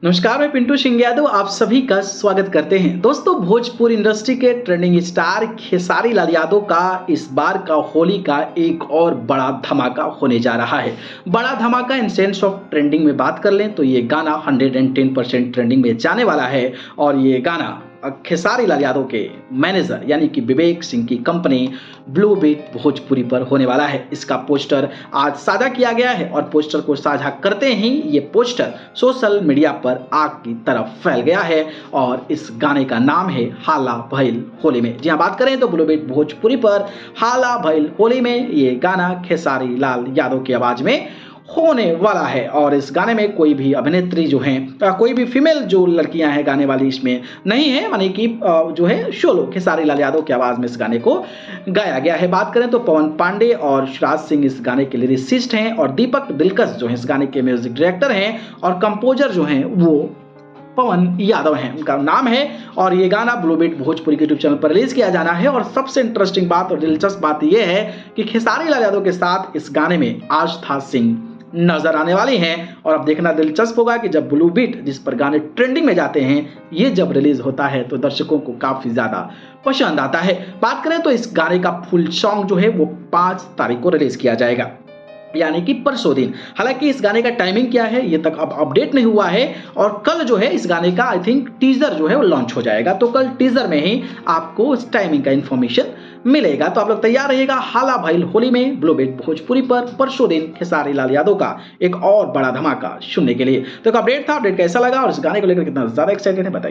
नमस्कार, मैं पिंटू सिंह यादव आप सभी का स्वागत करते हैं। दोस्तों, भोजपुरी इंडस्ट्री के ट्रेंडिंग स्टार खेसारी लाल यादव का इस बार का होली का एक और बड़ा धमाका होने जा रहा है। बड़ा धमाका इन सेंस ऑफ ट्रेंडिंग में बात कर लें तो ये गाना 110% ट्रेंडिंग में जाने वाला है और ये गाना खेसारी लाल यादव के मैनेजर यानी कि विवेक सिंह की कंपनी ब्लू बीट भोजपुरी पर होने वाला है। इसका पोस्टर आज साझा किया गया है और पोस्टर को साझा करते ही ये पोस्टर सोशल मीडिया पर आग की तरफ फैल गया है और इस गाने का नाम है हाला भइल होली में। जी हाँ, बात करें तो ब्लू बीट भोजपुरी पर हाला भइल होली में ये गाना खेसारी लाल यादव की आवाज में होने वाला है और इस गाने में कोई भी अभिनेत्री जो हैं कोई भी फीमेल जो लड़कियां हैं गाने वाली इसमें नहीं है, यानी कि जो है सोलो खेसारी लाल यादव की आवाज़ में इस गाने को गाया गया है। बात करें तो पवन पांडे और शिवराज सिंह इस गाने के लिरिसिस्ट हैं और दीपक दिलकश जो है इस गाने के म्यूजिक डायरेक्टर हैं और कंपोजर जो हैं वो पवन यादव हैं, उनका नाम है। और ये गाना ब्लू बीट भोजपुरी के यूट्यूब चैनल पर रिलीज किया जाना है और सबसे इंटरेस्टिंग बात और दिलचस्प बात यह है कि खेसारी लाल यादव के साथ इस गाने में आस्था सिंह नजर आने वाली हैं। और अब देखना दिलचस्प होगा कि जब ब्लू बीट जिस पर गाने ट्रेंडिंग में जाते हैं ये जब रिलीज होता है तो दर्शकों को काफी ज्यादा पसंद आता है। बात करें तो इस गाने का फुल सॉन्ग जो है वो 5 तारीख को रिलीज किया जाएगा, यानी कि परसों दिन। हालांकि इस गाने का टाइमिंग क्या है ये तक अब अपडेट नहीं हुआ है और कल जो है इस गाने का आई थिंक टीजर जो है वो लॉन्च हो जाएगा, तो कल टीजर में ही आपको इस टाइमिंग का इंफॉर्मेशन मिलेगा। तो आप लोग तैयार रहिएगा हाला भइल होली में ब्लू बीट भोजपुरी पर परसों दिन खेसारी लाल यादव का एक और बड़ा धमाका सुनने के लिए। तो एक अपडेट था, अपडेट कैसा लगा और इस गाने को लेकर कितना ज्यादा एक्साइटेड है बताइए।